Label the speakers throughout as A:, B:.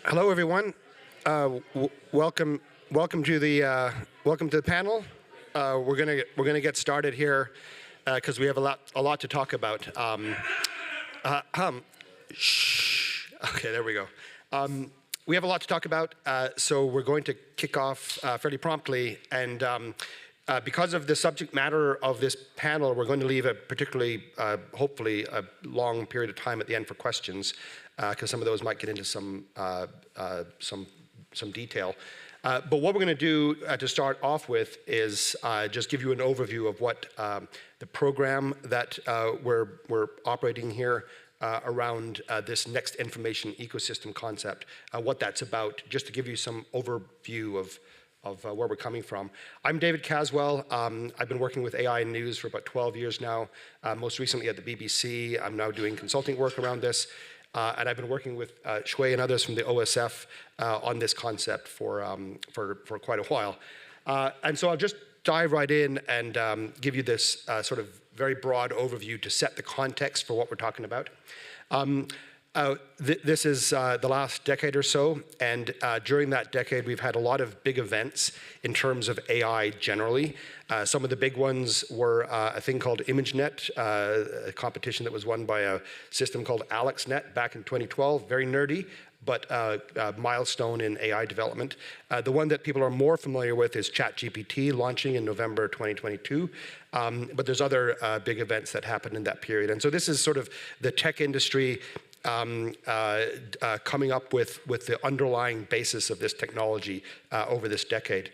A: Hello, everyone. Welcome to the panel. We're gonna get started here because we have a lot to talk about. Okay, there we go. We have a lot to talk about, so we're going to kick off fairly promptly. And because of the subject matter of this panel, we're going to leave a particularly, hopefully, a long period of time at the end for questions, because some of those might get into some detail. But what we're going to do to start off with is just give you an overview of what the program that we're operating here around this next information ecosystem concept, what that's about, just to give you some overview of where we're coming from. I'm David Caswell. I've been working with AI news for about 12 years now, most recently at the BBC. I'm now doing consulting work around this. And I've been working with Shuwei and others from the OSF on this concept for quite a while. And so I'll just dive right in and give you this sort of very broad overview to set the context for what we're talking about. This is the last decade or so, and during that decade, we've had a lot of big events in terms of AI generally. Some of the big ones were a thing called ImageNet, a competition that was won by a system called AlexNet back in 2012, very nerdy, but a milestone in AI development. The one that people are more familiar with is ChatGPT, launching in November 2022. But there's other big events that happened in that period. And so this is sort of the tech industry coming up with the underlying basis of this technology over this decade.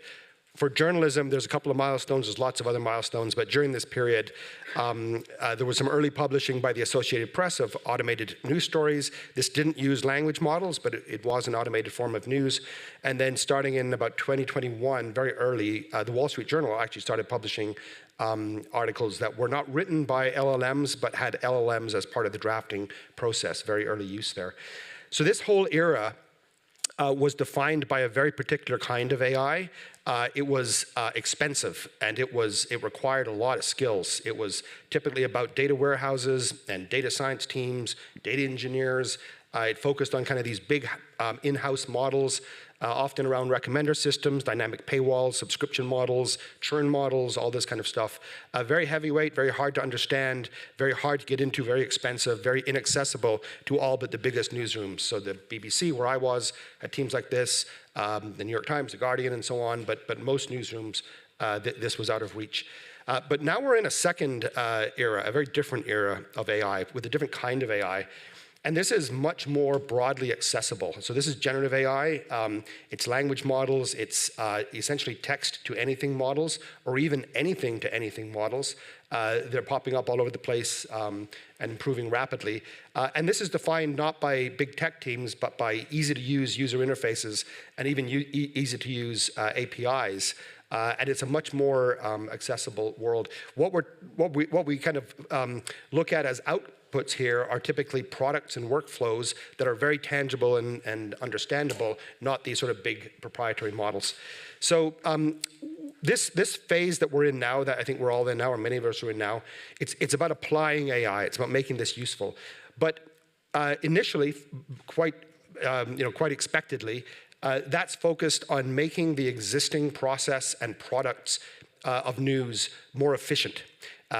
A: For journalism, there's a couple of milestones. There's lots of other milestones. But during this period, there was some early publishing by the Associated Press of automated news stories. This didn't use language models, but it was an automated form of news. And then starting in about 2021, very early, the Wall Street Journal actually started publishing articles that were not written by LLMs, but had LLMs as part of the drafting process, very early use there. So this whole era was defined by a very particular kind of AI. It was expensive, and it required a lot of skills. It was typically about data warehouses and data science teams, data engineers. It focused on kind of these big in-house models, often around recommender systems, dynamic paywalls, subscription models, churn models, all this kind of stuff. Very heavyweight, very hard to understand, very hard to get into, very expensive, very inaccessible to all but the biggest newsrooms. So the BBC, where I was, had teams like this, the New York Times, the Guardian, and so on, but most newsrooms, this was out of reach. But now we're in a second era, a very different era of AI, with a different kind of AI. And this is much more broadly accessible. So this is generative AI. It's language models. It's essentially text-to-anything models, or even anything-to-anything models. They're popping up all over the place and improving rapidly. And this is defined not by big tech teams, but by easy-to-use user interfaces and even easy-to-use APIs. And it's a much more accessible world. What we kind of look at as outputs here are typically products and workflows that are very tangible and understandable, not these sort of big proprietary models. So this phase that we're in now, that I think we're all in now, or many of us are in now, it's about applying AI. It's about making this useful. But initially, quite expectedly, that's focused on making the existing process and products of news more efficient.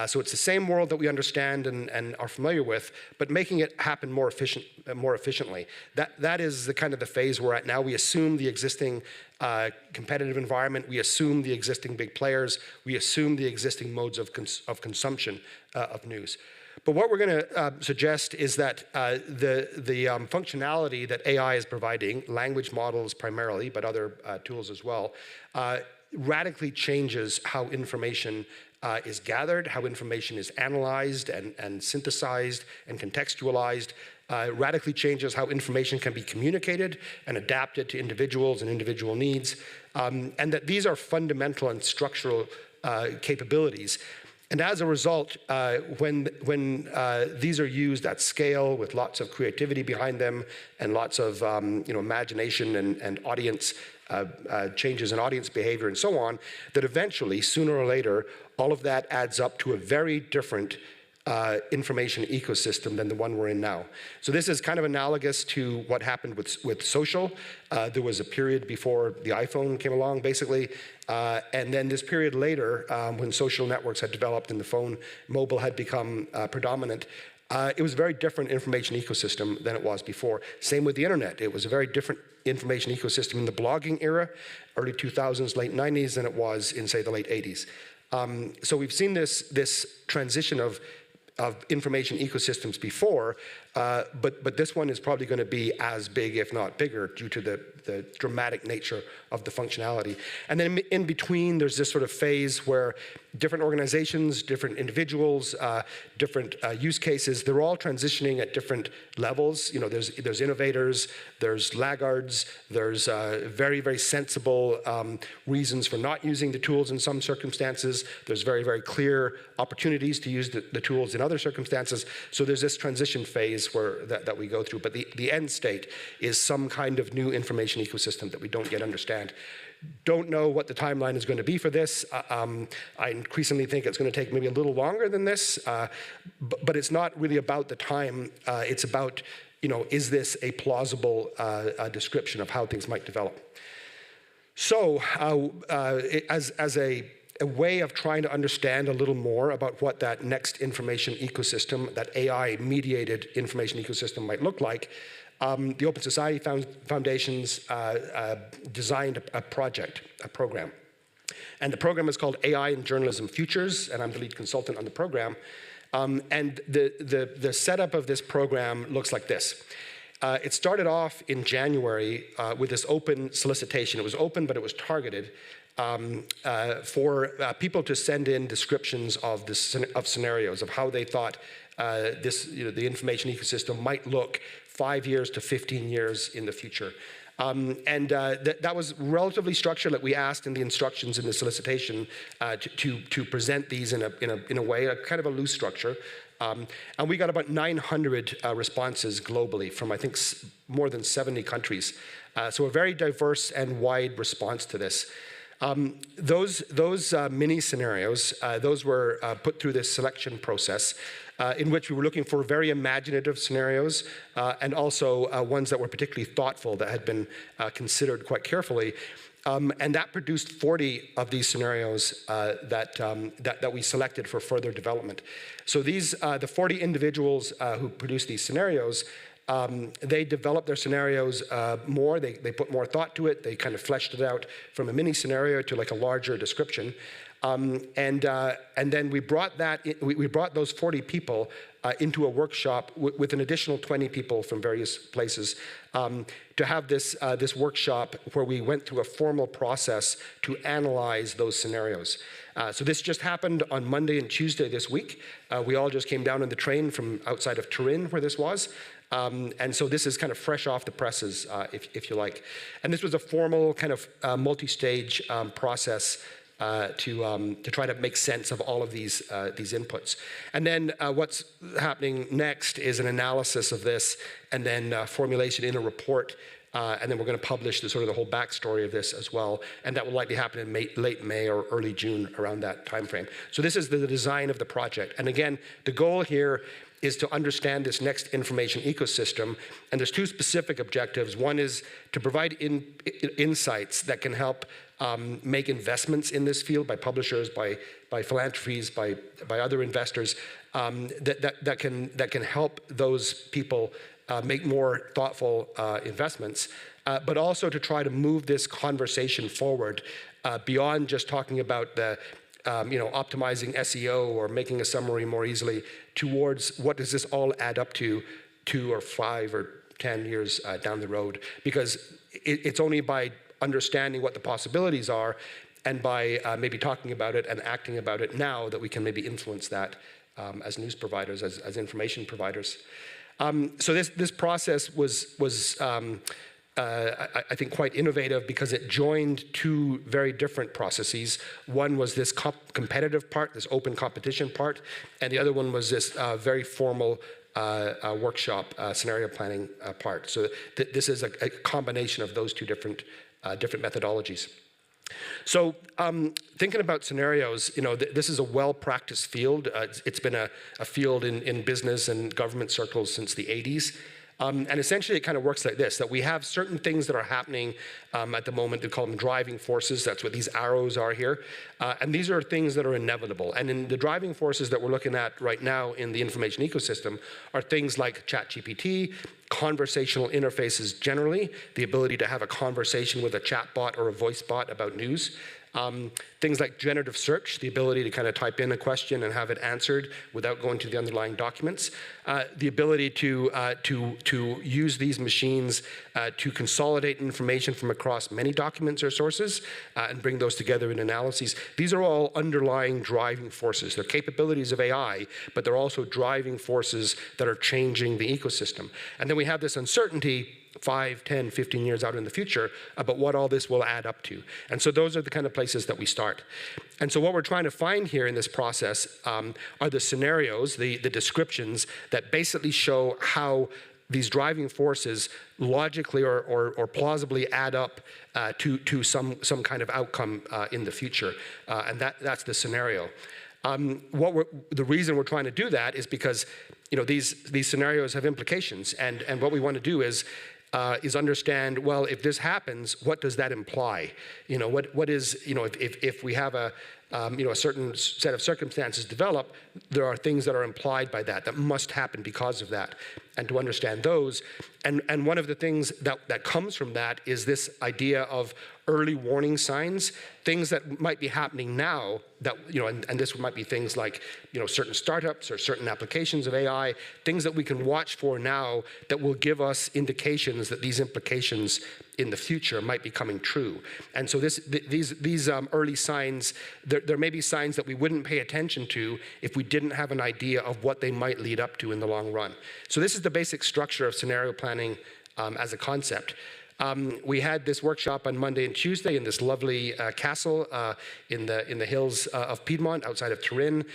A: So it's the same world that we understand and are familiar with, but making it happen more efficiently. That is the kind of the phase we're at now. We assume the existing competitive environment. We assume the existing big players. We assume the existing modes of consumption of news. But what we're going to suggest is that the functionality that AI is providing, language models primarily, but other tools as well, radically changes how information is gathered, how information is analyzed and synthesized and contextualized, radically changes how information can be communicated and adapted to individuals and individual needs, and that these are fundamental and structural capabilities. And as a result, when these are used at scale with lots of creativity behind them and lots of imagination and audience changes in audience behavior and so on, that eventually, sooner or later, all of that adds up to a very different information ecosystem than the one we're in now. So this is kind of analogous to what happened with social. There was a period before the iPhone came along, basically, and then this period later, when social networks had developed and mobile had become predominant. It was a very different information ecosystem than it was before. Same with the internet. It was a very different information ecosystem in the blogging era, early 2000s, late 90s, than it was in, say, the late 80s. So we've seen this transition of information ecosystems before, but this one is probably going to be as big, if not bigger, due to the dramatic nature of the functionality. And then in between, there's this sort of phase where different organizations, different individuals, different use cases, they're all transitioning at different levels. You know, there's innovators, there's laggards, there's very, very sensible reasons for not using the tools in some circumstances. There's very, very clear opportunities to use the tools in other circumstances. So there's this transition phase that we go through. But the end state is some kind of new information ecosystem that we don't yet understand. Don't know what the timeline is going to be for this. I increasingly think it's going to take maybe a little longer than this, but it's not really about the time. It's about, you know, is this a plausible description of how things might develop? So as a way of trying to understand a little more about what that next information ecosystem, that AI-mediated information ecosystem might look like, the Open Society Foundation's designed a program. And the program is called AI in Journalism Futures, and I'm the lead consultant on the program. And the setup of this program looks like this. It started off in January with this open solicitation. It was open, but it was targeted for people to send in descriptions of scenarios of how they thought the information ecosystem might look 5 years to 15 years in the future. That was relatively structured. Like we asked in the instructions in the solicitation to present these in a way, a kind of a loose structure. And we got about 900 responses globally from, I think, more than 70 countries. So a very diverse and wide response to this. Those mini scenarios, those were put through this selection process in which we were looking for very imaginative scenarios and also ones that were particularly thoughtful, that had been considered quite carefully. And that produced 40 of these scenarios that we selected for further development. So these, the 40 individuals who produced these scenarios, they developed their scenarios more. They put more thought to it. They kind of fleshed it out from a mini scenario to like a larger description. And then we brought those 40 people into a workshop with an additional 20 people from various places to have this workshop where we went through a formal process to analyze those scenarios. So this just happened on Monday and Tuesday this week. We all just came down on the train from outside of Turin, where this was. And so this is kind of fresh off the presses, if you like. And this was a formal kind of multi-stage process to try to make sense of all of these inputs. And then what's happening next is an analysis of this, and then formulation in a report. And then we're going to publish the whole backstory of this as well. And that will likely happen in late May or early June, around that time frame. So this is the design of the project. And again, the goal here is to understand this next information ecosystem. And there's two specific objectives. One is to provide insights that can help make investments in this field by publishers, by philanthropies, by other investors, that can help those people make more thoughtful investments, but also to try to move this conversation forward beyond just talking about the optimizing SEO or making a summary more easily, towards what does this all add up to 2 or 5 or 10 years down the road. Because it's only by understanding what the possibilities are and by maybe talking about it and acting about it now that we can maybe influence that as news providers, as information providers. So this process was I think quite innovative because it joined two very different processes. One was this competitive part, this open competition part, and the other one was this very formal workshop scenario planning part. So this is a combination of those two different methodologies. So thinking about scenarios, this is a well-practiced field. It's been a field in business and government circles since the 80s. And essentially, it kind of works like this, that we have certain things that are happening at the moment. They call them driving forces. That's what these arrows are here. And these are things that are inevitable. And in the driving forces that we're looking at right now in the information ecosystem are things like ChatGPT, conversational interfaces generally, the ability to have a conversation with a chatbot or a voice bot about news. Things like generative search, the ability to kind of type in a question and have it answered without going to the underlying documents. The ability to use these machines to consolidate information from across many documents or sources and bring those together in analyses. These are all underlying driving forces. They're capabilities of AI, but they're also driving forces that are changing the ecosystem. And then we have this uncertainty 5, 10, 15 years out in the future about what all this will add up to. And so those are the kind of places that we start. And so what we're trying to find here in this process are the scenarios, the descriptions that basically show how these driving forces logically or plausibly add up to some kind of outcome in the future. And that's the scenario. The reason we're trying to do that is because these scenarios have implications, and what we want to do is understand, well, if this happens, what does that imply? What is, if we have a certain set of circumstances develop, there are things that are implied by that must happen because of that. And to understand those, and one of the things that comes from that is this idea of early warning signs, things that might be happening now that, and this might be things like, certain startups or certain applications of AI, things that we can watch for now that will give us indications that these implications in the future might be coming true. And so these early signs, there may be signs that we wouldn't pay attention to if we didn't have an idea of what they might lead up to in the long run. So this is the basic structure of scenario planning as a concept. We had this workshop on Monday and Tuesday in this lovely castle in the hills of Piedmont outside of Turin.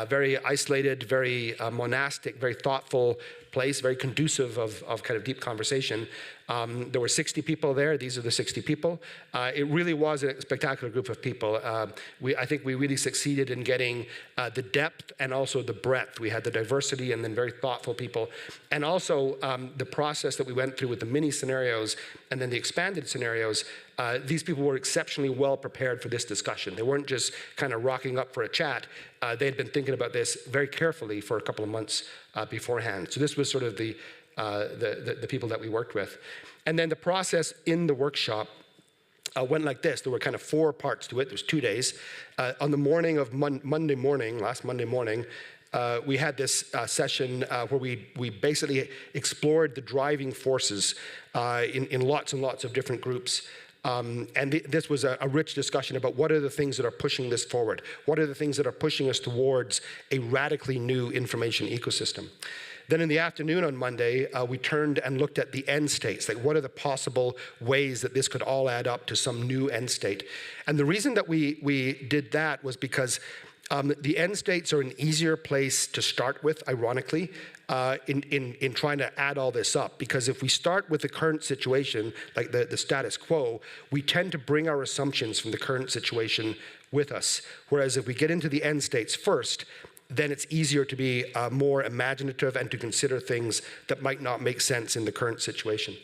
A: Very isolated, very monastic, very thoughtful place, very conducive of kind of deep conversation. There were 60 people there. These are the 60 people. It really was a spectacular group of people. I think we really succeeded in getting the depth and also the breadth. We had the diversity and then very thoughtful people. And also the process that we went through with the mini scenarios and then the expanded scenarios, these people were exceptionally well prepared for this discussion. They weren't just kind of rocking up for a chat. They had been thinking about this very carefully for a couple of months beforehand. So this was sort of the people that we worked with. And then the process in the workshop went like this. There were kind of 4 parts to it. There was 2 days. On the morning of Monday morning, last Monday morning, we had this session where we basically explored the driving forces in lots and lots of different groups. And this was a rich discussion about what are the things that are pushing this forward? What are the things that are pushing us towards a radically new information ecosystem? Then in the afternoon on Monday, we turned and looked at the end states, like what are the possible ways that this could all add up to some new end state? And the reason that we did that was because the end states are an easier place to start with, ironically, in trying to add all this up. Because if we start with the current situation, like the status quo, we tend to bring our assumptions from the current situation with us. Whereas if we get into the end states first, then it's easier to be more imaginative and to consider things that might not make sense in the current situation.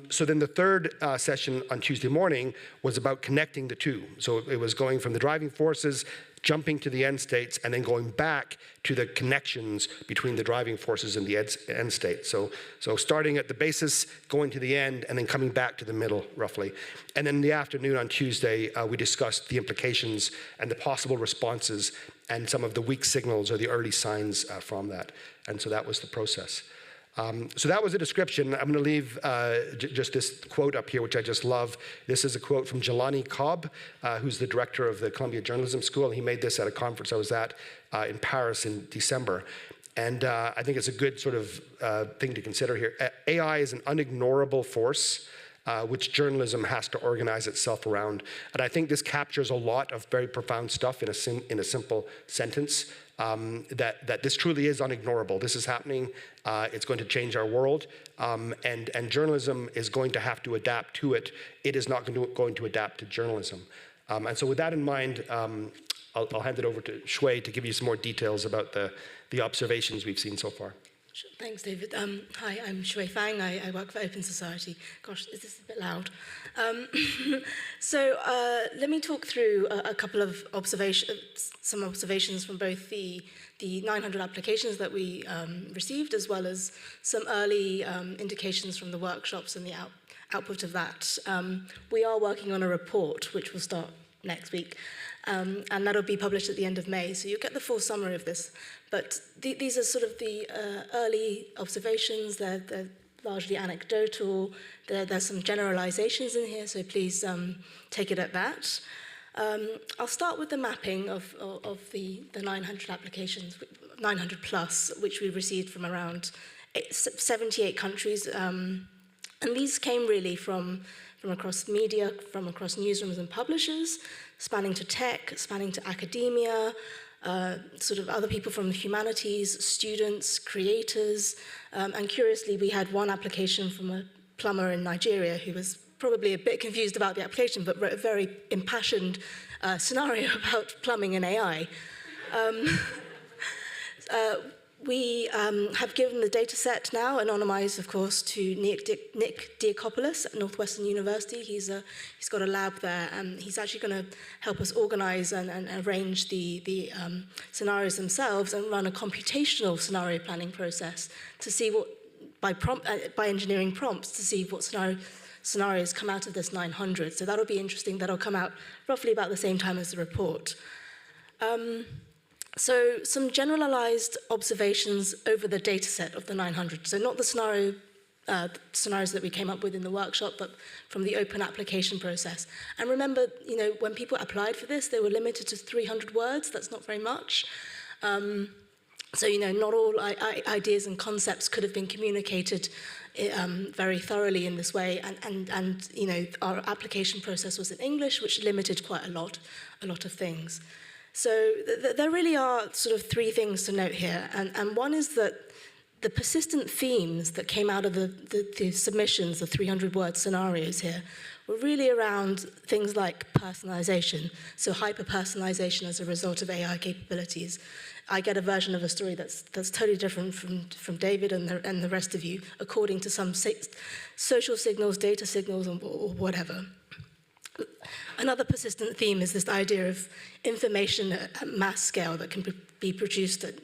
A: So then the third session on Tuesday morning was about connecting the two. So it was going from the driving forces, jumping to the end states, and then going back to the connections between the driving forces and the end state. So starting at the basis, going to the end, and then coming back to the middle, roughly. And then in the afternoon on Tuesday, we discussed the implications and the possible responses and some of the weak signals or the early signs from that. And so that was the process. So that was a description. I'm going to leave just this quote up here, which I just love. This is a quote from Jelani Cobb, who's the director of the Columbia Journalism School. He made this at a conference I was at in Paris in December. And I think it's a good sort of thing to consider here. AI is an unignorable force which journalism has to organize itself around. And I think this captures a lot of very profound stuff in a simple sentence. That this truly is unignorable. This is happening. It's going to change our world, and journalism is going to have to adapt to it. It is not going to adapt to journalism. And so with that in mind, I'll hand it over to Shuwei to give you some more details about the observations we've seen so far.
B: Sure. Thanks, David. Hi, I'm Shuwei Fang. I work for Open Society. Gosh, is this a bit loud? So let me talk through a couple of some observations from both the 900 applications that we received, as well as some early indications from the workshops and the output of that. We are working on a report, which will start next week, and that'll be published at the end of May. So you'll get the full summary of this. But these are sort of the early observations. They're largely anecdotal. There's some generalizations in here, so please take it at that. I'll start with the mapping of the 900 applications, 900 plus, which we received from around 78 countries. And these came really from across media, from across newsrooms and publishers, spanning to tech, spanning to academia, sort of other people from the humanities, students, creators, and curiously we had one application from a plumber in Nigeria who was probably a bit confused about the application but wrote a very impassioned scenario about plumbing and AI. We have given the data set now, anonymized, of course, to Nick Diakopoulos at Northwestern University. He's got a lab there, and he's actually going to help us organize and arrange the scenarios themselves and run a computational scenario planning process to see what, by engineering prompts, to see what scenarios come out of this 900. So that'll be interesting. That'll come out roughly about the same time as the report. So some generalized observations over the data set of the 900. So not the scenarios that we came up with in the workshop, but from the open application process. And remember, when people applied for this, they were limited to 300 words. That's not very much. So, not all ideas and concepts could have been communicated very thoroughly in this way. And our application process was in English, which limited quite a lot of things. So there really are sort of three things to note here. And one is that the persistent themes that came out of the submissions, the 300-word scenarios here, were really around things like personalization, so hyper-personalization as a result of AI capabilities. I get a version of a story that's totally different from David and the rest of you, according to some social signals, data signals, or whatever. Another persistent theme is this idea of information at mass scale that can be produced at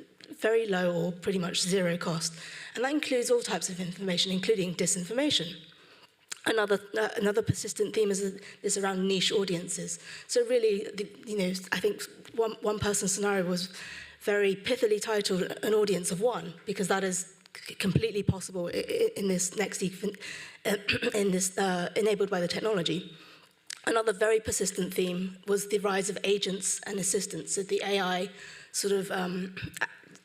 B: very low or pretty much zero cost. And that includes all types of information, including disinformation. Another persistent theme is this around niche audiences. So really, I think one person's scenario was very pithily titled "An Audience of One," because that is completely possible in this enabled by the technology. Another very persistent theme was the rise of agents and assistants, so the AI sort of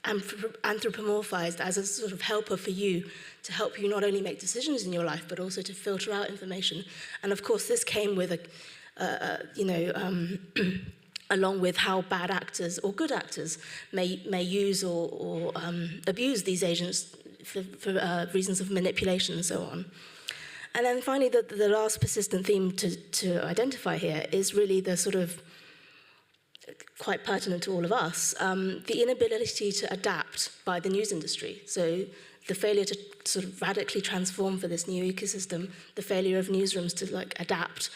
B: anthropomorphized as a sort of helper for you, to help you not only make decisions in your life, but also to filter out information. And of course, this came with along with how bad actors or good actors may use or abuse these agents for reasons of manipulation and so on. And then finally, the last persistent theme to identify here is really the sort of, quite pertinent to all of us, the inability to adapt by the news industry. So the failure to sort of radically transform for this new ecosystem, the failure of newsrooms to adapt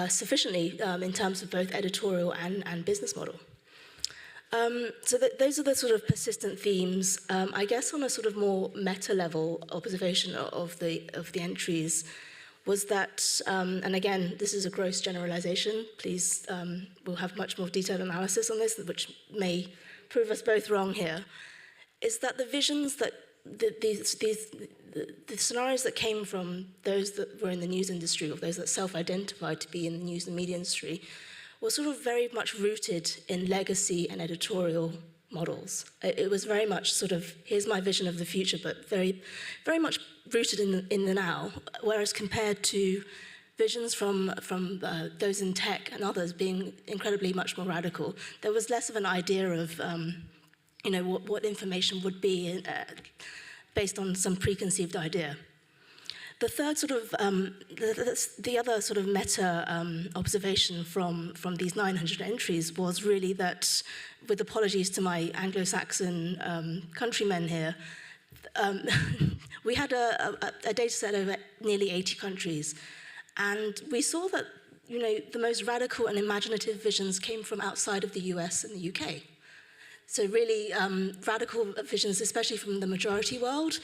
B: sufficiently in terms of both editorial and business model. So those are the sort of persistent themes. I guess on a sort of more meta-level observation of the entries was that, and again, this is a gross generalization. Please, we'll have much more detailed analysis on this, which may prove us both wrong here, is that the visions that the scenarios that came from those that were in the news industry, or those that self-identified to be in the news and media industry, were sort of very much rooted in legacy and editorial models. It was very much sort of, here's my vision of the future, but very, very much rooted in the now, whereas compared to visions from those in tech and others being incredibly much more radical, there was less of an idea of what information would be based on some preconceived idea. The third sort of, the other sort of meta observation from these 900 entries was really that, with apologies to my Anglo-Saxon countrymen here, we had a data set over nearly 80 countries, and we saw that the most radical and imaginative visions came from outside of the US and the UK. So really radical visions, especially from the majority world,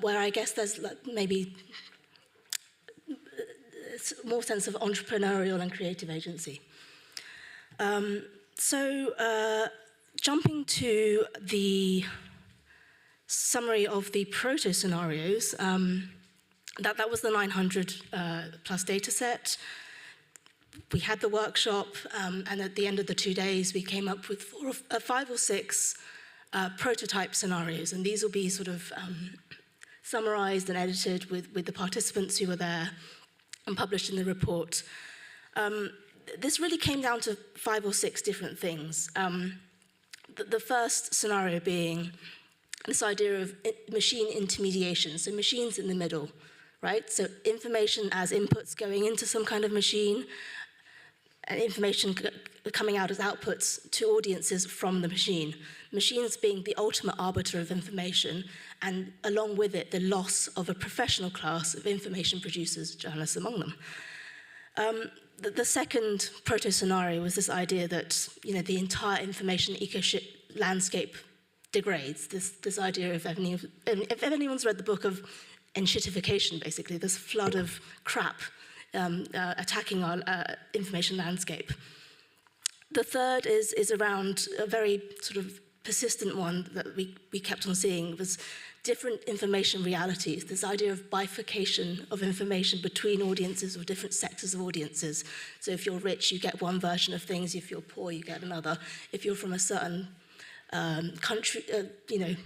B: where I guess there's maybe more sense of entrepreneurial and creative agency. Jumping to the summary of the proto-scenarios, that was the 900 plus data set. We had the workshop, and at the end of the 2 days, we came up with 5 or 6 prototype scenarios, and these will be sort of summarized and edited with the participants who were there and published in the report. This really came down to 5 or 6 different things. The first scenario being this idea of machine intermediation, so machines in the middle, right? So information as inputs going into some kind of machine, and information coming out as outputs to audiences from the machine. Machines being the ultimate arbiter of information, and along with it, the loss of a professional class of information producers, journalists among them. The second proto-scenario was this idea that the entire information landscape degrades. This idea of, if anyone's read the book of enshittification, basically, this flood of crap attacking our information landscape. The third is around a very sort of persistent one that we kept on seeing, was different information realities, this idea of bifurcation of information between audiences or different sectors of audiences. So if you're rich, you get one version of things. If you're poor, you get another. If you're from a certain country,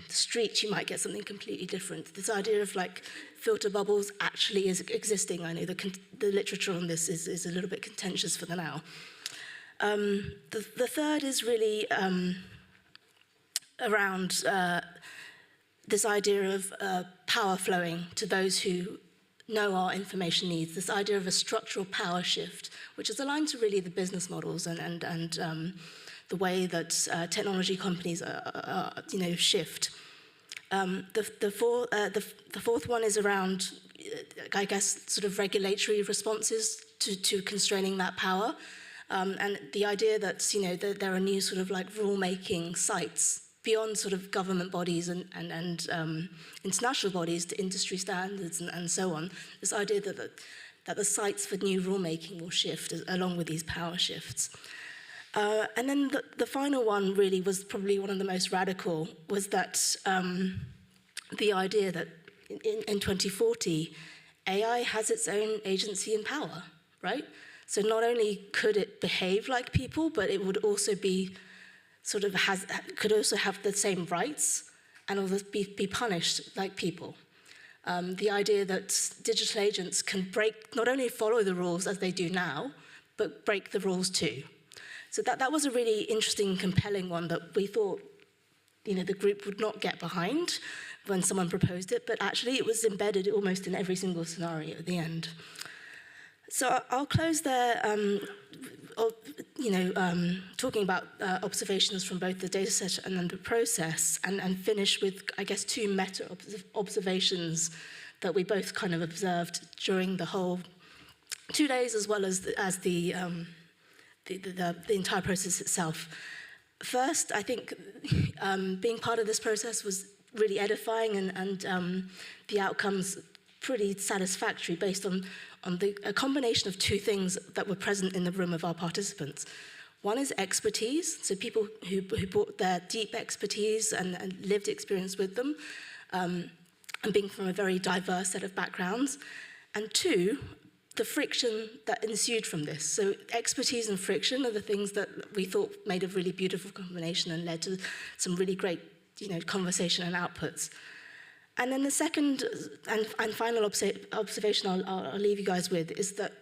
B: street, you might get something completely different. This idea of filter bubbles actually is existing. I know the literature on this is a little bit contentious for the now. The third is really around this idea of power flowing to those who know our information needs, this idea of a structural power shift, which is aligned to really the business models and the way that technology companies shift. The fourth one is around, I guess, sort of regulatory responses to constraining that power, and the idea that that there are new sort of rule-making sites beyond sort of government bodies and international bodies to industry standards and so on. This idea that the sites for new rulemaking will shift along with these power shifts. And then the final one really was probably one of the most radical, was that the idea that in 2040, AI has its own agency and power, right? So not only could it behave like people, but it would also be could also have the same rights and also be punished like people. The idea that digital agents can not only follow the rules as they do now, but break the rules too. So that was a really interesting and compelling one that we thought the group would not get behind when someone proposed it, but actually it was embedded almost in every single scenario at the end. So I'll close there, talking about observations from both the dataset and then the process, and finish with, I guess, 2 meta observations that we both kind of observed during the whole 2 days, as well as the entire process itself. First, I think being part of this process was really edifying, and the outcomes pretty satisfactory based on a combination of 2 things that were present in the room of our participants. One is expertise, so people who brought their deep expertise and lived experience with them, and being from a very diverse set of backgrounds. And 2, the friction that ensued from this. So expertise and friction are the things that we thought made a really beautiful combination and led to some really great conversation and outputs. And then the second and final observation I'll leave you guys with is that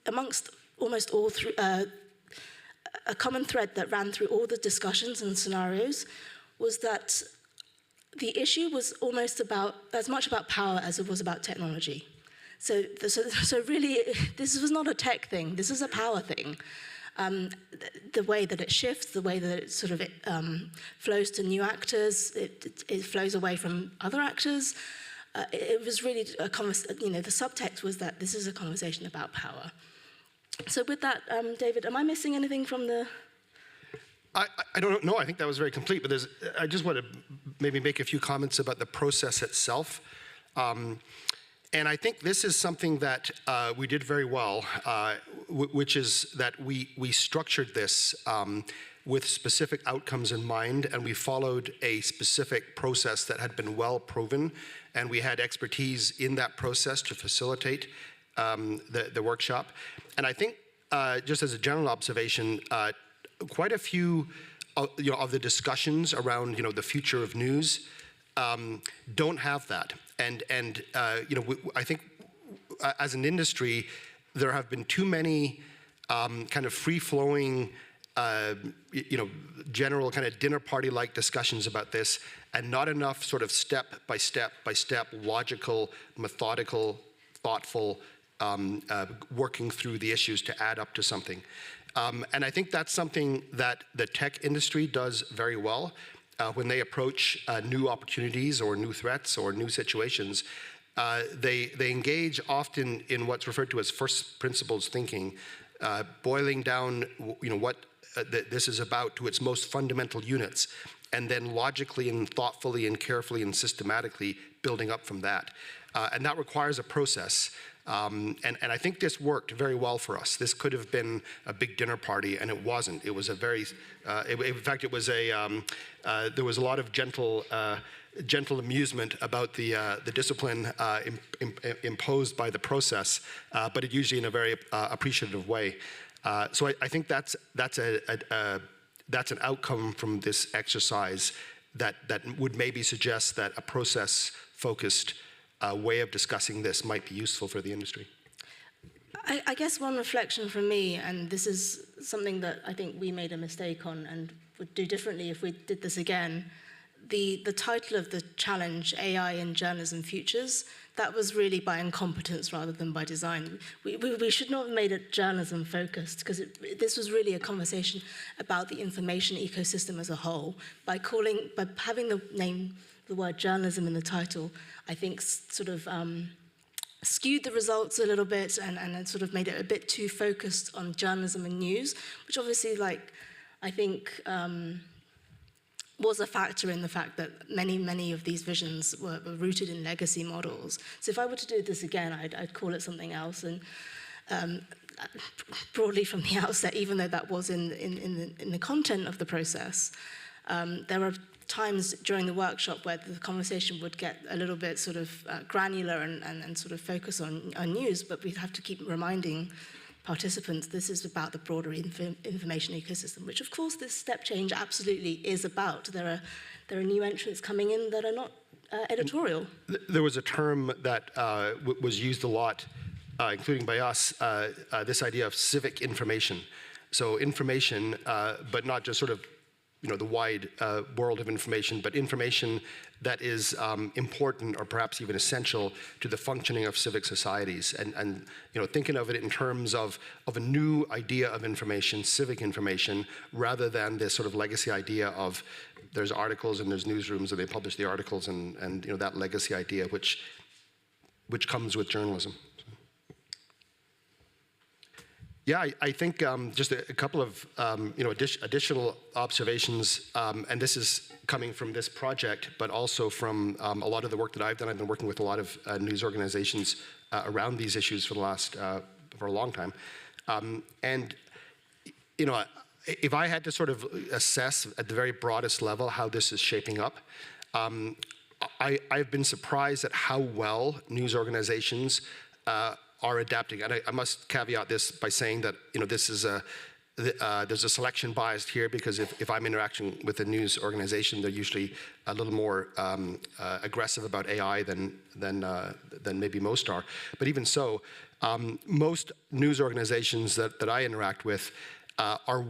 B: amongst almost all a common thread that ran through all the discussions and scenarios was that the issue was almost as much about power as it was about technology. So really, this was not a tech thing. This is a power thing. The way that it shifts, the way that it sort of flows to new actors, it flows away from other actors. It was really a the subtext was that this is a conversation about power. So with that, David, am I missing anything from the?
A: I don't know. I think that was very complete. But I just want to maybe make a few comments about the process itself. And I think this is something that we did very well, which is that we structured this with specific outcomes in mind, and we followed a specific process that had been well proven, and we had expertise in that process to facilitate the workshop. And I think, just as a general observation, quite a few of the discussions around the future of news don't have that. And I think as an industry, there have been too many kind of free-flowing, general kind of dinner party-like discussions about this, and not enough sort of step-by-step, logical, methodical, thoughtful working through the issues to add up to something. And I think that's something that the tech industry does very well. When they approach new opportunities or new threats or new situations, they engage often in what's referred to as first principles thinking, boiling down what this is about to its most fundamental units, and then logically and thoughtfully and carefully and systematically building up from that. And that requires a process. And I think this worked very well for us. This could have been a big dinner party, and it wasn't. It was a very, in fact, it was there was a lot of gentle amusement about the discipline imposed by the process, but it usually in a very appreciative way. So I think that's an outcome from this exercise that would maybe suggest that a process-focused way of discussing this might be useful for the industry.
B: I guess one reflection from me, and this is something that I think we made a mistake on and would do differently if we did this again, the title of the challenge, AI in Journalism Futures, that was really by incompetence rather than by design. We should not have made it journalism focused, because this was really a conversation about the information ecosystem as a whole. By having the word journalism in the title, I think sort of skewed the results a little bit and sort of made it a bit too focused on journalism and news, which obviously, I think was a factor in the fact that many of these visions were rooted in legacy models. So if I were to do this again, I'd call it something else. And broadly from the outset, even though that was in the content of the process, there are times during the workshop where the conversation would get a little bit sort of granular and sort of focus on news, but we'd have to keep reminding participants this is about the broader information ecosystem, which of course this step change absolutely is about. There are new entrants coming in that are not editorial.
A: There was a term that was used a lot, including by us, this idea of civic information. So information, but not just sort of the wide world of information, but information that is important or perhaps even essential to the functioning of civic societies. And thinking of it in terms of a new idea of information, civic information, rather than this sort of legacy idea of there's articles and there's newsrooms and they publish the articles and that legacy idea which comes with journalism. Yeah, I think just a couple of additional observations, and this is coming from this project, but also from a lot of the work that I've done. I've been working with a lot of news organizations around these issues for a long time, and if I had to sort of assess at the very broadest level how this is shaping up, I've been surprised at how well news organizations are adapting. And I must caveat this by saying that this is there's a selection bias here, because if I'm interacting with a news organization, they're usually a little more aggressive about AI than maybe most are. But even so, most news organizations that I interact with are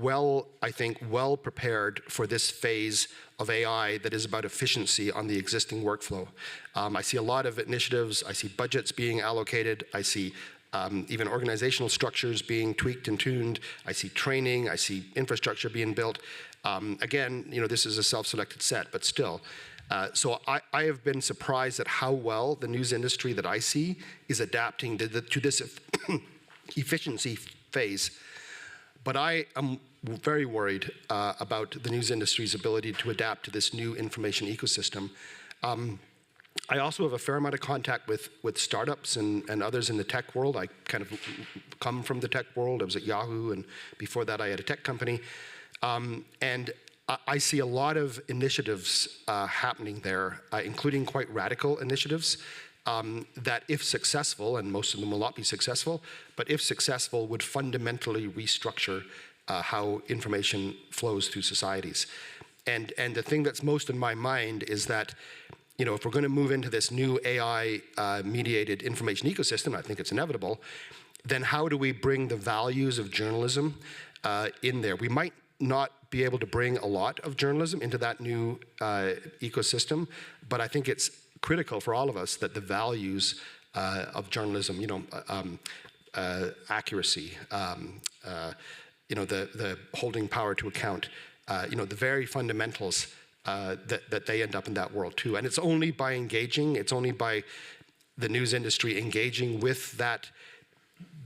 A: I think, well prepared for this phase of AI that is about efficiency on the existing workflow. I see a lot of initiatives. I see budgets being allocated. I see even organizational structures being tweaked and tuned. I see training. I see infrastructure being built. Again, this is a self-selected set, but still. So I have been surprised at how well the news industry that I see is adapting to this efficiency phase. But I am very worried about the news industry's ability to adapt to this new information ecosystem. I also have a fair amount of contact with startups and others in the tech world. I kind of come from the tech world. I was at Yahoo, and before that I had a tech company. And I see a lot of initiatives happening there, including quite radical initiatives that, if successful, and most of them will not be successful, but if successful, would fundamentally restructure how information flows through societies. And the thing that's most in my mind is that, if we're going to move into this new AI-mediated information ecosystem, I think it's inevitable, then how do we bring the values of journalism in there? We might not be able to bring a lot of journalism into that new ecosystem, but I think it's critical for all of us that the values of journalism, accuracy, the holding power to account, the very fundamentals that they end up in that world too. And it's only by engaging, it's only by the news industry engaging with that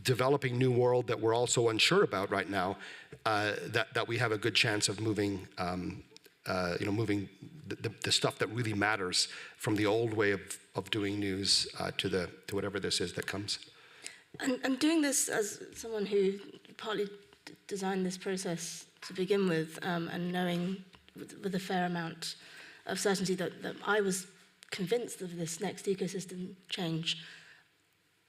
A: developing new world that we're also unsure about right now, that we have a good chance of moving, moving the stuff that really matters from the old way of doing news to whatever this is that comes.
B: And doing this as someone who partly designed this process to begin with, and knowing with a fair amount of certainty that I was convinced of this next ecosystem change,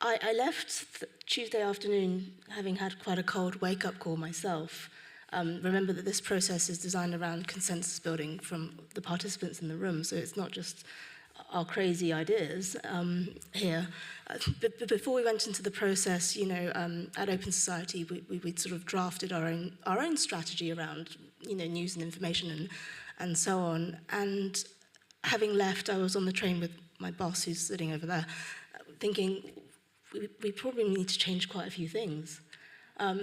B: I left Tuesday afternoon having had quite a cold wake-up call myself. Remember that this process is designed around consensus building from the participants in the room, so it's not just our crazy ideas here. But before we went into the process, at Open Society, we'd sort of drafted our own strategy around, news and information and so on. And having left, I was on the train with my boss, who's sitting over there, thinking we probably need to change quite a few things.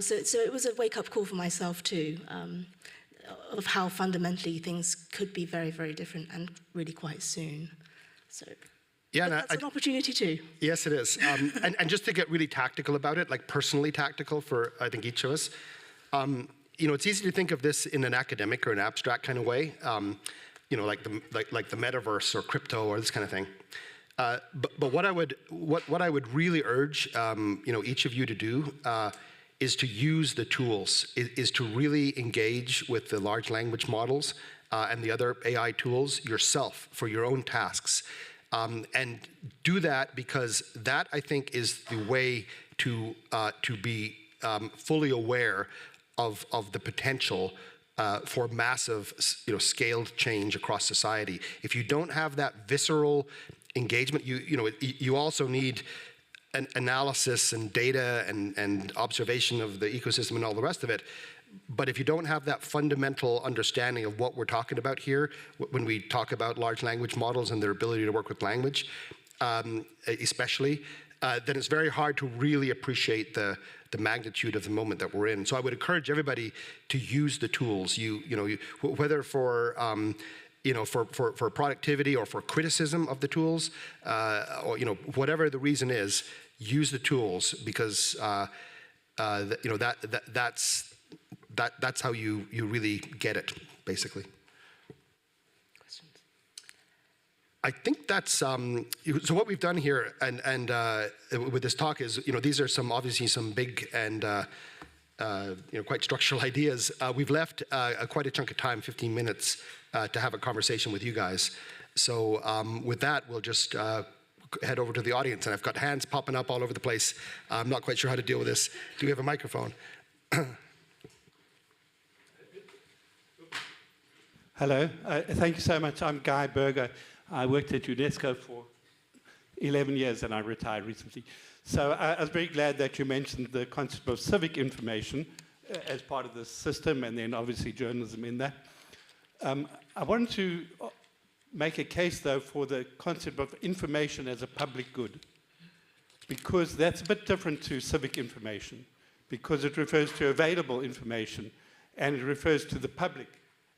B: So it was a wake-up call for myself too, of how fundamentally things could be very, very different and really quite soon. So yeah, that's an opportunity too.
A: Yes, it is. And just to get really tactical about it, like personally tactical for, I think, each of us, it's easy to think of this in an academic or an abstract kind of way, like the metaverse or crypto or this kind of thing. But what I would really urge, each of you to do is to use the tools, is to really engage with the large language models and the other AI tools yourself for your own tasks. And do that because that, I think, is the way to be fully aware of the potential for massive, scaled change across society. If you don't have that visceral engagement, you also need an analysis and data and observation of the ecosystem and all the rest of it. But if you don't have that fundamental understanding of what we're talking about here, when we talk about large language models and their ability to work with language, especially, then it's very hard to really appreciate the magnitude of the moment that we're in. So I would encourage everybody to use the tools, whether for for productivity or for criticism of the tools, or whatever the reason is, use the tools because that's how you really get it, basically.
B: Questions?
A: I think that's so. What we've done here, and with this talk is, these are obviously some big and quite structural ideas. We've left quite a chunk of time, 15 minutes, to have a conversation with you guys. So with that, we'll just head over to the audience. And I've got hands popping up all over the place. I'm not quite sure how to deal with this. Do we have a microphone?
C: Hello. Thank you so much. I'm Guy Berger. I worked at UNESCO for 11 years and I retired recently. So I was very glad that you mentioned the concept of civic information as part of the system, and then obviously journalism in that. I wanted to make a case, though, for the concept of information as a public good, because that's a bit different to civic information, because it refers to available information, and it refers to the public.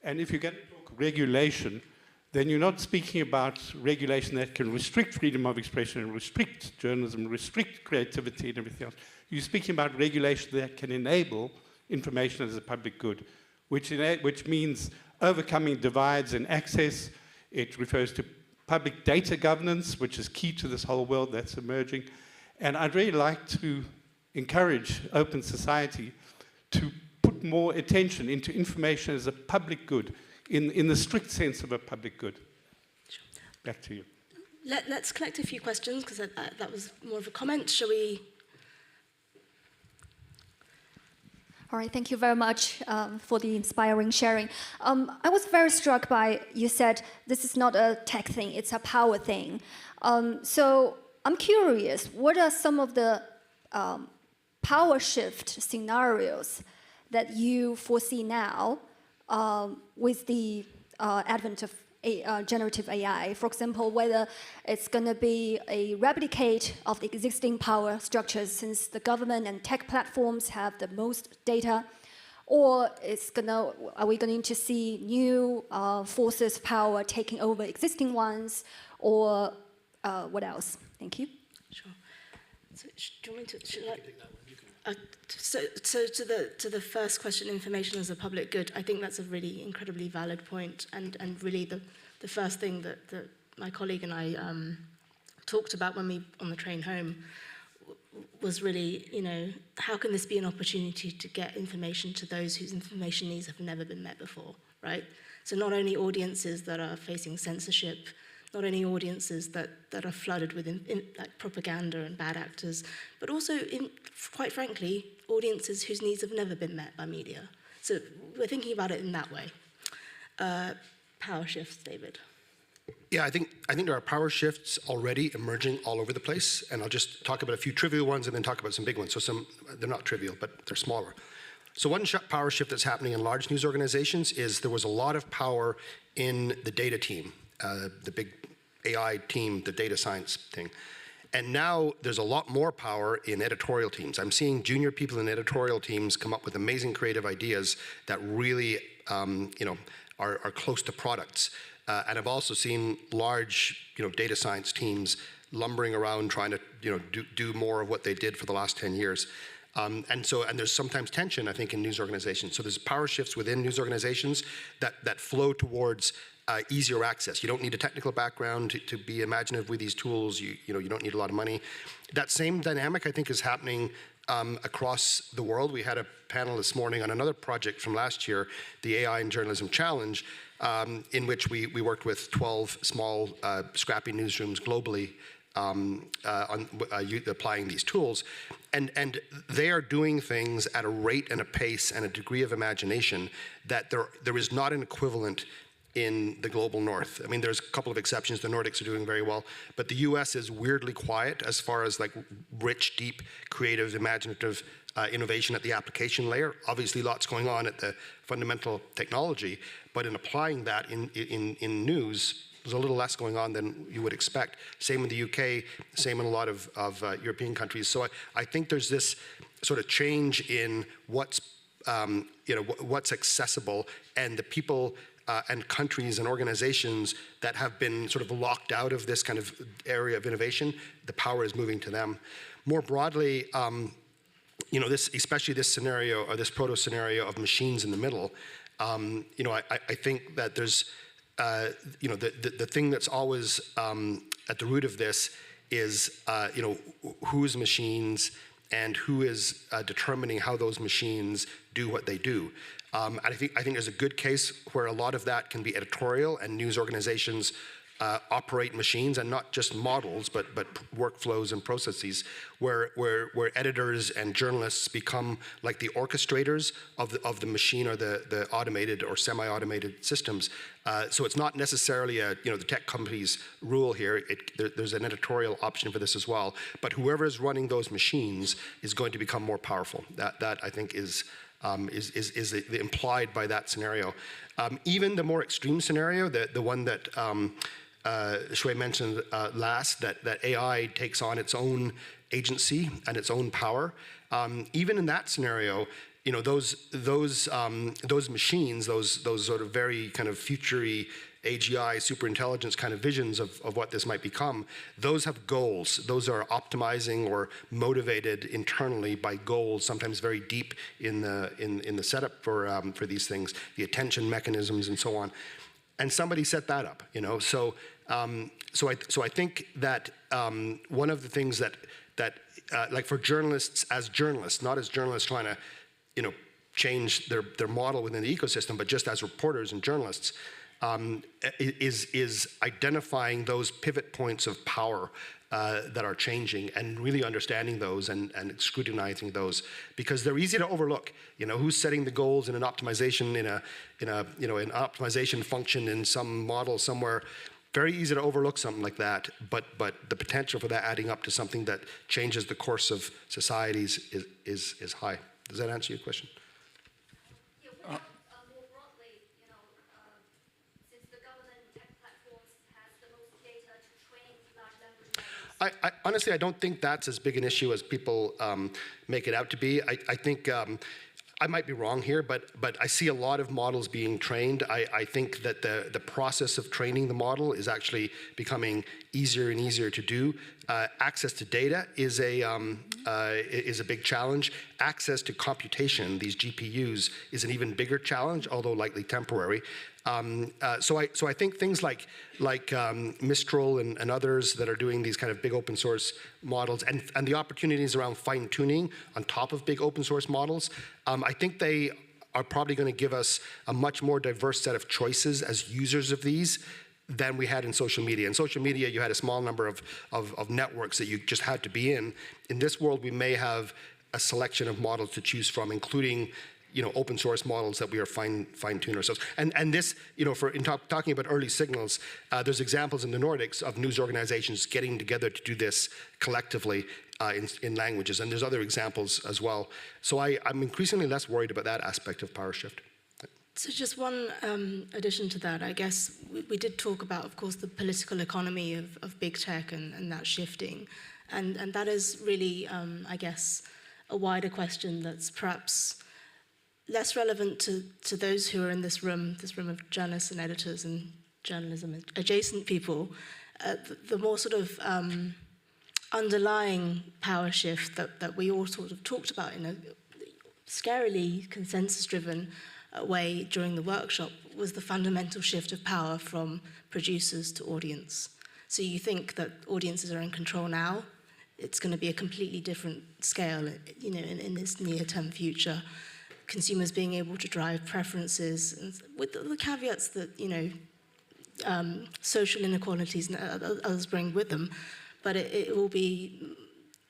C: And if you're going to talk regulation, then you're not speaking about regulation that can restrict freedom of expression and restrict journalism, restrict creativity and everything else. You're speaking about regulation that can enable information as a public good, which means overcoming divides in access. It refers to public data governance, which is key to this whole world that's emerging. And I'd really like to encourage open society to put more attention into information as a public good, in the strict sense of a public good.
B: Sure.
C: Back to you.
B: Let's collect a few questions, because that was more of a comment. Shall we?
D: All right, thank you very much for the inspiring sharing. I was very struck by, you said this is not a tech thing, it's a power thing. So I'm curious, what are some of the power shift scenarios that you foresee now with the advent of generative AI? For example, whether it's going to be a replicate of the existing power structures, since the government and tech platforms have the most data, or are we going to see new forces of power taking over existing ones, or what else? Thank you.
B: Sure. So, do you want me to? Should I? So to the first question, information as a public good, I think that's a really incredibly valid point, and really the first thing that my colleague and I talked about when we on the train home was really, how can this be an opportunity to get information to those whose information needs have never been met before, right? So not only audiences that are facing censorship, not only audiences that are flooded with like propaganda and bad actors, but also, quite frankly, audiences whose needs have never been met by media. So we're thinking about it in that way. Power shifts, David.
A: Yeah, I think there are power shifts already emerging all over the place, and I'll just talk about a few trivial ones and then talk about some big ones. So they're not trivial, but they're smaller. So one power shift that's happening in large news organizations is there was a lot of power in the data team, the big AI team, the data science thing. And now there's a lot more power in editorial teams. I'm seeing junior people in editorial teams come up with amazing creative ideas that really, are close to products. And I've also seen large, data science teams lumbering around trying to, do more of what they did for the last 10 years. And there's sometimes tension, I think, in news organizations. So there's power shifts within news organizations that flow towards easier access. You don't need a technical background to be imaginative with these tools. You don't need a lot of money. That same dynamic, I think, is happening across the world. We had a panel this morning on another project from last year, the AI and Journalism Challenge, in which we worked with 12 small scrappy newsrooms globally on applying these tools. And they are doing things at a rate and a pace and a degree of imagination that there is not an equivalent in the global north. I mean, there's a couple of exceptions. The Nordics are doing very well, but the US is weirdly quiet as far as like rich, deep, creative, imaginative innovation at the application layer. Obviously, lots going on at the fundamental technology, but in applying that in news, there's a little less going on than you would expect. Same in the UK, same in a lot of European countries. So I think there's this sort of change in what's accessible, and the people and countries and organizations that have been sort of locked out of this kind of area of innovation, the power is moving to them. More broadly, especially this scenario, or this proto-scenario of machines in the middle, I think that there's, the thing that's always at the root of this is, whose machines and who is determining how those machines do what they do. And I think there's a good case where a lot of that can be editorial, and news organizations operate machines, and not just models, but workflows and processes, where editors and journalists become like the orchestrators of the machine, or the automated or semi-automated systems. So it's not necessarily the tech companies rule here. There's an editorial option for this as well. But whoever is running those machines is going to become more powerful. That I think is is implied by that scenario. Even the more extreme scenario, the one that Shuwei mentioned last, that AI takes on its own agency and its own power. Even in that scenario, you know, those machines, those sort of very kind of future-y AGI, superintelligence kind of visions of what this might become, those have goals. Those are optimizing or motivated internally by goals, sometimes very deep in the setup for these things, the attention mechanisms and so on. And somebody set that up, you know. So I think that one of the things that like for journalists, not as journalists trying to, you know, change their model within the ecosystem, but just as reporters and journalists, is identifying those pivot points of power that are changing and really understanding those and scrutinizing those, because they're easy to overlook. You know, who's setting the goals in an optimization in an optimization function in some model somewhere. Very easy to overlook something like that, but the potential for that adding up to something that changes the course of societies is high. Does that answer your question?
D: Yeah, more broadly, you know, since the government tech platforms has the most data to train large language models.
A: Honestly, I don't think that's as big an issue as people make it out to be. I think I might be wrong here, but I see a lot of models being trained. I think that the process of training the model is actually becoming easier and easier to do. Access to data is a big challenge. Access to computation, these GPUs, is an even bigger challenge, although likely temporary. So I think things like Mistral and others that are doing these kind of big open source models and the opportunities around fine tuning on top of big open source models, I think they are probably going to give us a much more diverse set of choices as users of these than we had in social media. In social media, you had a small number of networks that you just had to be in. In this world, we may have a selection of models to choose from, including, you know, open source models that we are fine-tune ourselves. And this, you know, talking about early signals, there's examples in the Nordics of news organizations getting together to do this collectively in languages, and there's other examples as well. So I'm increasingly less worried about that aspect of power shift.
B: So just one addition to that, I guess we did talk about, of course, the political economy of big tech and that shifting. And that is really, I guess, a wider question that's perhaps less relevant to those who are in this room of journalists and editors and journalism adjacent people. The more sort of underlying power shift that we all sort of talked about in a scarily consensus-driven way during the workshop was the fundamental shift of power from producers to audience. So you think that audiences are in control now. It's going to be a completely different scale, you know, in this near-term future. Consumers being able to drive preferences, and with the caveats that, you know, social inequalities and others bring with them, but it will be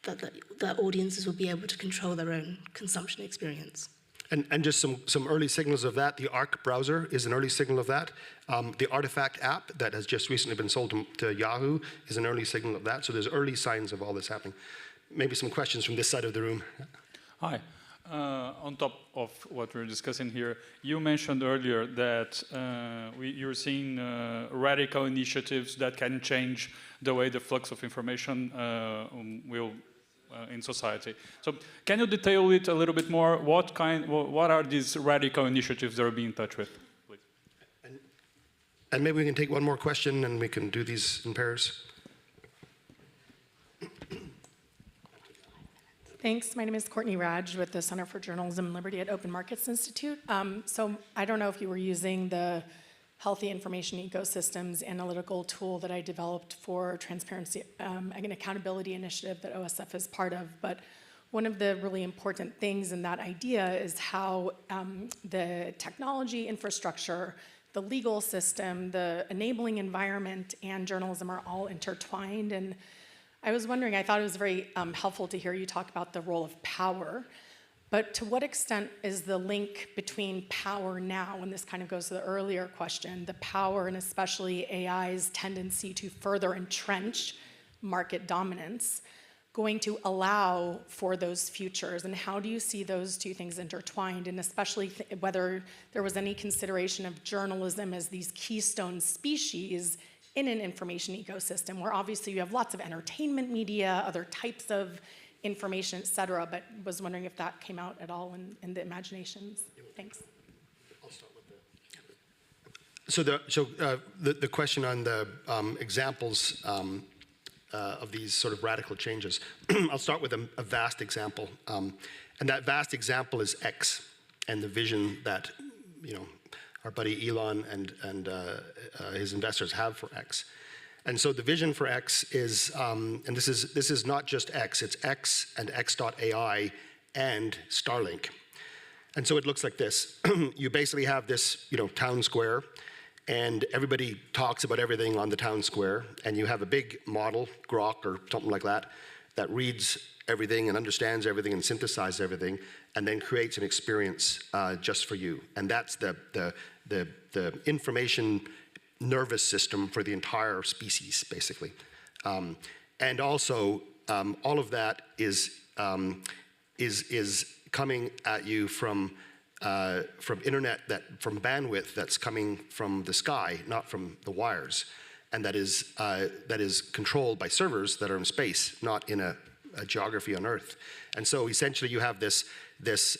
B: that audiences will be able to control their own consumption experience.
A: And just some early signals of that. The Arc browser is an early signal of that. The Artifact app that has just recently been sold to Yahoo is an early signal of that. So there's early signs of all this happening. Maybe some questions from this side of the room.
E: Hi. On top of what we're discussing here, you mentioned earlier that you're seeing radical initiatives that can change the way the flux of information will in society. So can you detail it a little bit more? What are these radical initiatives that are being touched with, please?
A: And maybe we can take one more question and we can do these in pairs.
F: Thanks. My name is Courtney Raj with the Center for Journalism and Liberty at Open Markets Institute. So I don't know if you were using the Healthy Information Ecosystems analytical tool that I developed for transparency, an accountability initiative that OSF is part of. But one of the really important things in that idea is how the technology infrastructure, the legal system, the enabling environment, and journalism are all intertwined. And I was wondering, I thought it was very helpful to hear you talk about the role of power. But to what extent is the link between power now, and this kind of goes to the earlier question, the power and especially AI's tendency to further entrench market dominance going to allow for those futures? And how do you see those two things intertwined? And especially whether there was any consideration of journalism as these keystone species in an information ecosystem, where obviously you have lots of entertainment media, other types of information, et cetera, but was wondering if that came out at all in the imaginations. Thanks.
A: I'll start with the question on the examples of these sort of radical changes. I'll start with a vast example, and that vast example is X, and the vision that our buddy Elon and his investors have for X. And so the vision for X is, and this is not just X, it's X and X.AI and Starlink. And so it looks like this. You basically have this, town square, and everybody talks about everything on the town square, and you have a big model, Grok or something like that, that reads everything and understands everything and synthesizes everything, and then creates an experience just for you. And that's the information nervous system for the entire species, basically. And also, all of that is coming at you from internet, from bandwidth that's coming from the sky, not from the wires, and that is controlled by servers that are in space, not in a geography on Earth. And so essentially, you have this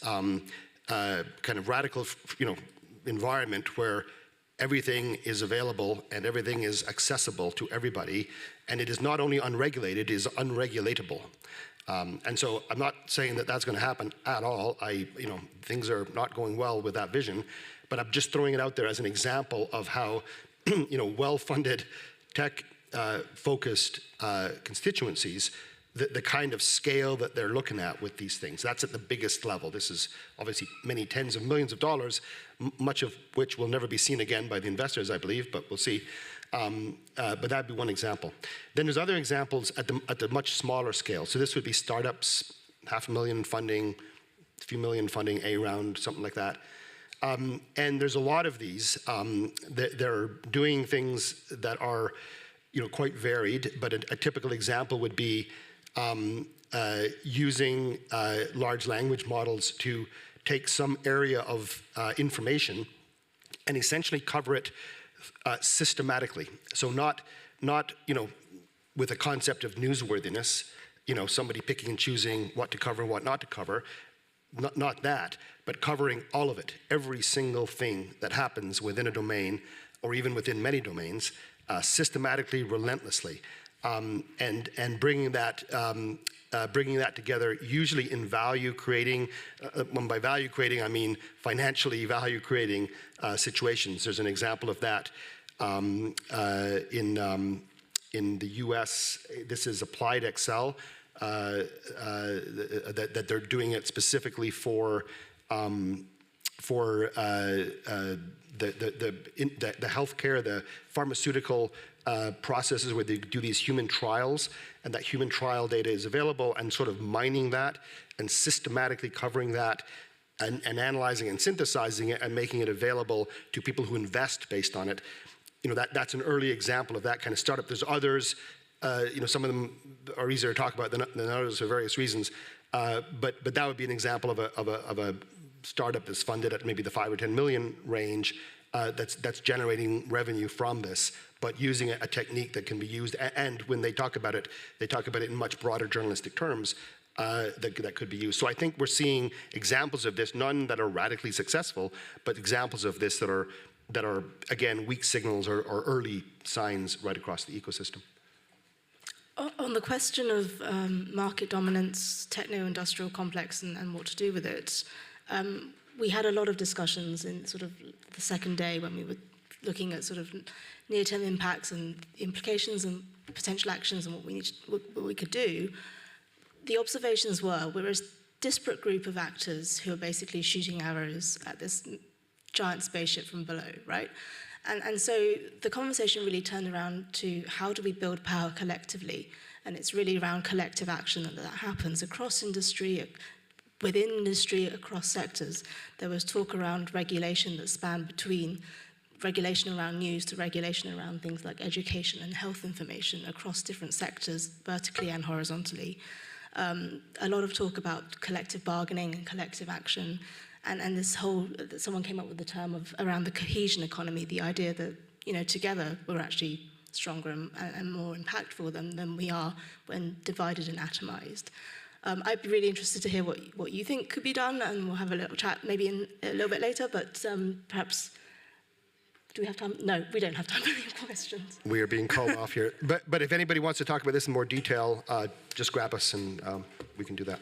A: kind of radical, environment where everything is available and everything is accessible to everybody, and it is not only unregulated, it is unregulatable. And so I'm not saying that that's going to happen at all. Things are not going well with that vision, but I'm just throwing it out there as an example of how, well-funded, tech-focused constituencies, the kind of scale that they're looking at with these things. That's at the biggest level. This is obviously many tens of millions of dollars, much of which will never be seen again by the investors, I believe, but we'll see. But that'd be one example. Then there's other examples at the much smaller scale. So this would be startups, $500,000 funding, a few million funding, A round, something like that. And there's a lot of these. They're doing things that are, quite varied. But a typical example would be using large language models to take some area of information and essentially cover it systematically. So not with a concept of newsworthiness, somebody picking and choosing what to cover and what not to cover, not that, but covering all of it, every single thing that happens within a domain or even within many domains, systematically, relentlessly, and bringing that together, usually in value creating. By value creating, I mean financially value creating situations. There's an example of that in the U.S. This is Applied Excel. That they're doing it specifically for the healthcare, the pharmaceutical processes where they do these human trials, and that human trial data is available, and sort of mining that and systematically covering that and analyzing and synthesizing it and making it available to people who invest based on it. That's an early example of that kind of startup. There's others. Some of them are easier to talk about than others for various reasons. But that would be an example of a startup that's funded at maybe the 5 or 10 million range that's generating revenue from this, but using a technique that can be used. And when they talk about it in much broader journalistic terms that could be used. So I think we're seeing examples of this, none that are radically successful, but examples of this that are again weak signals or early signs right across the ecosystem.
B: On the question of market dominance, techno-industrial complex, and what to do with it, we had a lot of discussions in sort of the second day when we were looking at sort of near-term impacts and implications and potential actions and what we could do. The observations were we're a disparate group of actors who are basically shooting arrows at this giant spaceship from below, right? And so the conversation really turned around to how do we build power collectively? And it's really around collective action that happens across industry, within industry, across sectors. There was talk around regulation that spanned between regulation around news to regulation around things like education and health information across different sectors, vertically and horizontally. A lot of talk about collective bargaining and collective action, and this whole, someone came up with the term of around the cohesion economy, the idea that, you know, together we're actually stronger and more impactful than we are when divided and atomized. I'd be really interested to hear what you think could be done, and we'll have a little chat maybe a little bit later, but perhaps, do we have time? No, we don't have time for any questions.
A: We are being called off here. But if anybody wants to talk about this in more detail, just grab us and we can do that.